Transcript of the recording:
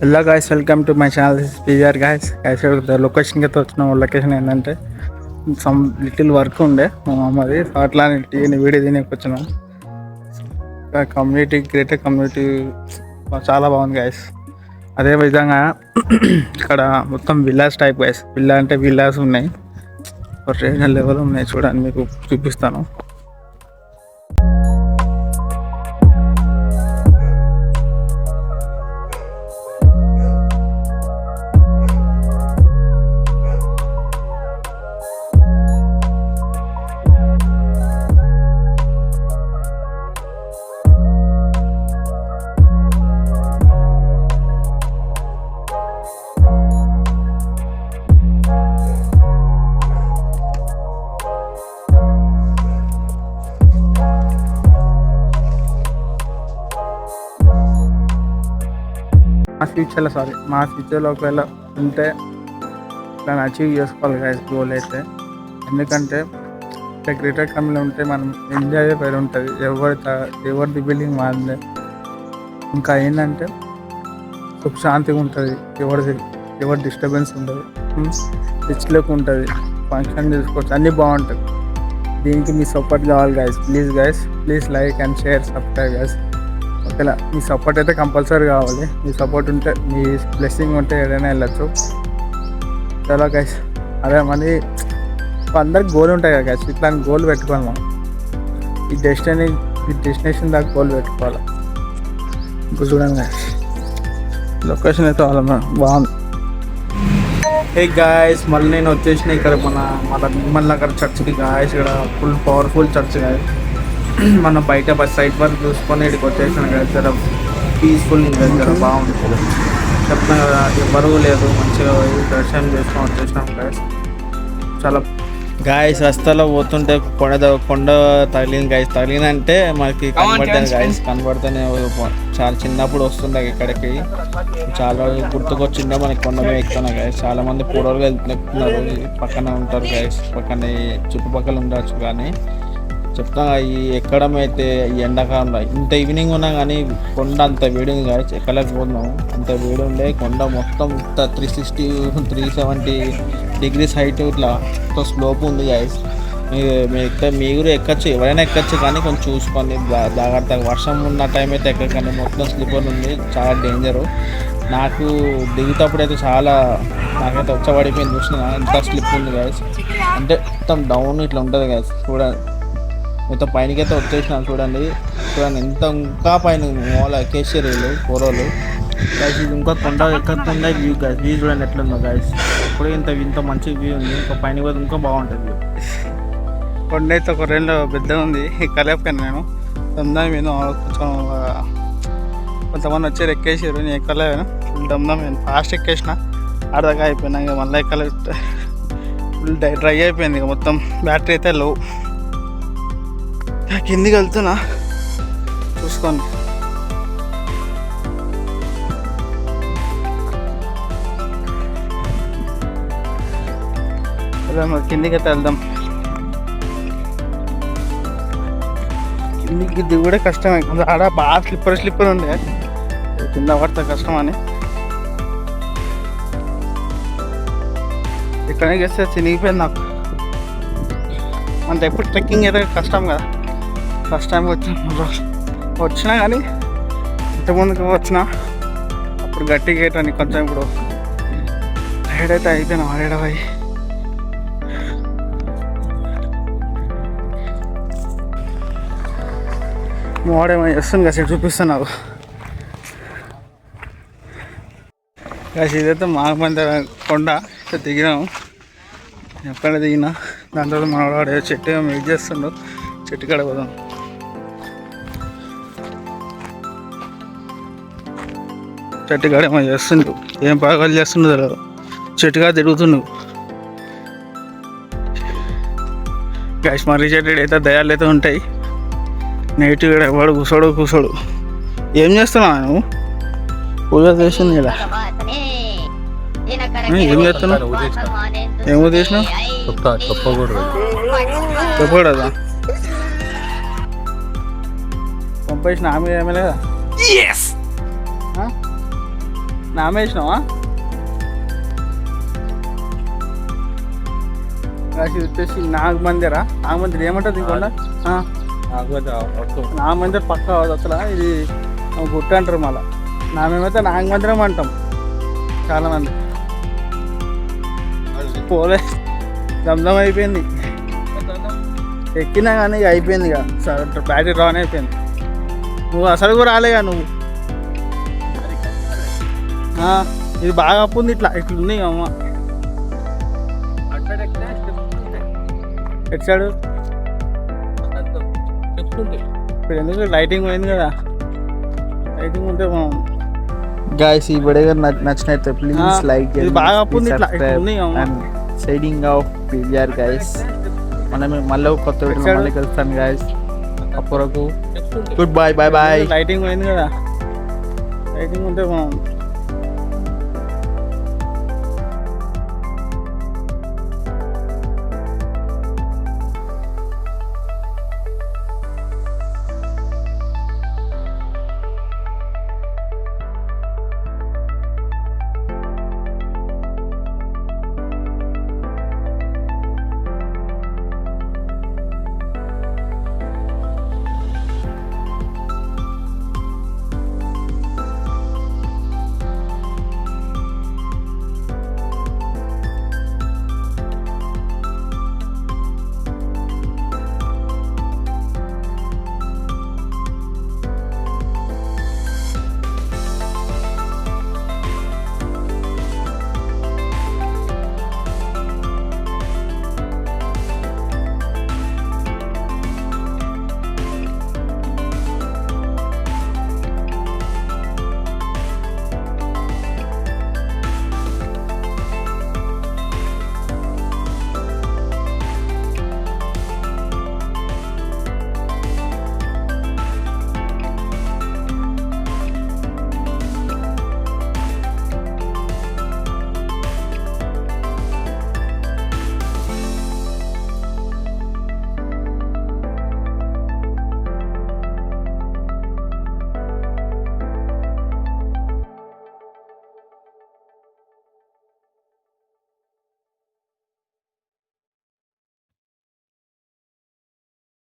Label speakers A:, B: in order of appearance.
A: Hello guys, welcome to my channel. This is PVR guys. లొకేషన్కి అయితే వచ్చినాం. Location ఏంటంటే సమ్ లిటిల్ వర్క్ ఉండే మా మామది, సో అట్లా వీడియో తినేకి వచ్చినాం. కమ్యూనిటీ, గ్రేటర్ కమ్యూనిటీ చాలా బాగుంది గాయస్. అదే విధంగా ఇక్కడ మొత్తం విల్లాస్ టైప్ గాయస్. విల్లా అంటే విల్లాస్ ఉన్నాయి, రీజనల్ లెవెల్ ఉన్నాయి. చూడండి, మీకు చూపిస్తాను. మా ఫ్యూచర్లో ఒకవేళ ఉంటే దాన్ని అచీవ్ చేసుకోవాలి గాయస్, గోల్ అయితే. ఎందుకంటే గ్రేటర్ కమ్యూనిటీ ఉంటే మనం ఎంజాయ్ పేరు ఉంటుంది, ఎవరిది బిల్డింగ్ వాళ్ళే. ఇంకా ఏంటంటే సుఖ శాంతిగా ఉంటుంది, ఎవరి డిస్టర్బెన్స్ ఉండదు, రిచ్లోకి ఉంటుంది, ఫంక్షన్ చేసుకోవచ్చు, అన్నీ బాగుంటుంది. దీనికి మీ సపోర్ట్ కావాలి guys. Please like and share, subscribe guys. ఓకేలా, మీ సపోర్ట్ అయితే కంపల్సరీ కావాలి. మీ సపోర్ట్ ఉంటే, మీ బ్లెస్సింగ్ ఉంటే ఏదైనా వెళ్ళచ్చు. చాలా గైస్. అదే మళ్ళీ అందరికి గోల్ ఉంటాయి కదా గైస్, ఇట్లాంటి గోల్ పెట్టుకోవాలి మనం. ఈ డెస్టినేషన్ దాకా గోల్ పెట్టుకోవాలి. ఇప్పుడు చూడండి గైస్, లొకేషన్ అయితే వాళ్ళ బాగుంది. ఏ గాయస్, మళ్ళీ నేను వచ్చేసిన ఇక్కడ మన నిర్మల్ నగర్ చర్చ్కి గాయస్. ఇక్కడ ఫుల్ పవర్ఫుల్ చర్చ్ గాయస్. మనం బయట సైట్ వర్క్ చూసుకొని ఇక్కడికి వచ్చేసాను కదా, జర పీస్ఫుల్ జర బాగుంటుంది. చెప్తాను కదా, ఎవరు లేదు, మంచిగా దర్శనం చేసుకొని వచ్చేసినాం గాయస్. చాలా గాయస్ రస్తాలో పోతుంటే కొండ తగిలింది గాయస్. తగిలినంటే మనకి కనబడతాను గాయస్, కనబడితేనే చాలా చిన్నప్పుడు వస్తుండే ఇక్కడికి. చాలా గుర్తుకొచ్చిండే మనకి కొండ మీద ఎక్కుతున్నా గాయస్. చాలా మంది పూర్వలుగా ఎక్కుతున్నారు, పక్కన ఉంటారు గాయస్, పక్కన చుట్టుపక్కల ఉండొచ్చు. కానీ చెప్తా, ఈ ఎక్కడం అయితే ఈ ఎండాకాలంలో ఇంత ఈవినింగ్ ఉన్నా కానీ కొండ అంత వేడి ఉంది గాయస్. ఎక్కలేకపోతున్నాము, అంత వేడి ఉండే. కొండ మొత్తం 360 370 డిగ్రీస్ హైట్ ఇట్లా స్లోప్ ఉంది గాయస్. మీరు ఎక్కచ్చు, ఎవరైనా ఎక్కచ్చు, కానీ కొంచెం చూసుకోండి జాగ్రత్తగా. వర్షం ఉన్న టైం అయితే ఎక్కకండి, మొత్తం స్లిప్పర్ ఉంది, చాలా డేంజరు. నాకు దిగుతప్పుడు అయితే నాకైతే వచ్చబడిపోయింది. చూసిన ఎంత స్లిప్ ఉంది గాయస్, అంటే మొత్తం డౌన్ ఇట్లా ఉంటుంది గాయస్. చూడండి, మొత్తం పైనకైతే వచ్చేసినాను. చూడండి ఎంత ఇంకా పైన మూల కేసీఆర్లు కూరలు గాయస్. ఇది ఇంకా కొండ ఎక్కకుండా వ్యూ గాయస్. వ్యూ చూడండి ఎట్లుందో గాయస్. ఇప్పుడు ఇంత మంచి వ్యూ ఉంది, ఇంకా పైన పోతే ఇంకా బాగుంటుంది. కొండ అయితే ఒక రెండు పెద్ద ఉంది, ఎక్కలేకపోయాను నేను. దమ్దాం నేను కొంచెం కొంతమంది వచ్చారు, ఎక్కేసారు, నేను ఎక్కలేను. ఫుల్ దమ్దాం నేను ఫాస్ట్ ఎక్కేసిన, అర్ధగా అయిపోయినా. ఇక మళ్ళీ ఎక్కలే, ఫుల్ డ్రై అయిపోయింది. ఇక మొత్తం బ్యాటరీ అయితే లో. కిందికి వెళ్తున్నా, చూసుకోండి. కిందికి అయితే వెళ్దాం. కిందికి దిగుడే కష్టమే, ఆడ బాగా స్లిప్పర్ ఉండే, కింద పడితే కష్టం అని. ఇక్కడే చేస్తే చినిగిపోయింది నాకు. అంటే ఎప్పుడు ట్రెక్కింగ్ అయితే కష్టం కదా. ఫస్ట్ టైం వచ్చినా కానీ ఇంతకుముందుకు వచ్చినా అప్పుడు గట్టిగా వేయటాన్ని కొంచెం. ఇప్పుడు టైర్డ్ అయితే అయిపోయినా ఆడేడపోయి. మోడేమో చేస్తుంది కదా, చూపిస్తాను నాకు కాసి. ఇదైతే మాగమంది కొండ దిగినాము. ఎక్కడ దిగినా దాంట్లో మనవాడు చెట్టు ఏమో వెయిట్ చేస్తుండు, చెట్టు కాడ పోదాం. చెట్టు కాడ ఏమో చేస్తుండు, ఏం పాకాలు చేస్తుండో తెలియదు. చెట్టు కాడ తిరుగుతుండు గాయస్. మర్రి చెట్టు అయితే దయాలు అయితే ఉంటాయి. నెగిటివ్ కూడా ఎవడు కూసోడు. ఏం చేస్తున్నావు నువ్వు? పూజ చేసింది ఇలా. ఏం చేస్తున్నావు? ఏమో చేసినావు? చెప్పకూడదా? పంపేసిన ఆమె ఏమీ లేదా? నామేసినావా ఇది వచ్చేసి నాగమందిర్ ఏమంటుంది ఇంకొండ నాగమందిర్ పక్క అసలు ఇది గుట్ట అంటారు మళ్ళీ మేమైతే నాగమందిరం అంటాం చాలామంది. పోలే దమ్దం అయిపోయింది ఎక్కినా కానీ ఇక అయిపోయింది ఇక బ్యాటరీ రాన్ అయిపోయింది. నువ్వు అసలు కూడా రాలేగా నువ్వు. ఇది బాగా అప్పు ఉంది ఇట్లా ఉంది అమ్మ. ఎటు సైడు ఇప్పుడు ఎందుకు లైటింగ్ పోయింది కదా, లైటింగ్ ఉంటే బాగుంది.
B: గాయ్స్ ఈ వీడియో నచ్చినట్లయితే ప్లీజ్ లైక్
A: ఇది బాగా అప్పు ఉంది ఇట్లా ఉంది
B: and signing off PVR guys. మనం మళ్ళీ కొత్త వీడియో మళ్ళీ కలుస్తాను గాయ్స్. అప్పటివరకు good bye. Bye bye.
A: Lighting పోయింది కదా, లైటింగ్ ఉంటే బాగుంది.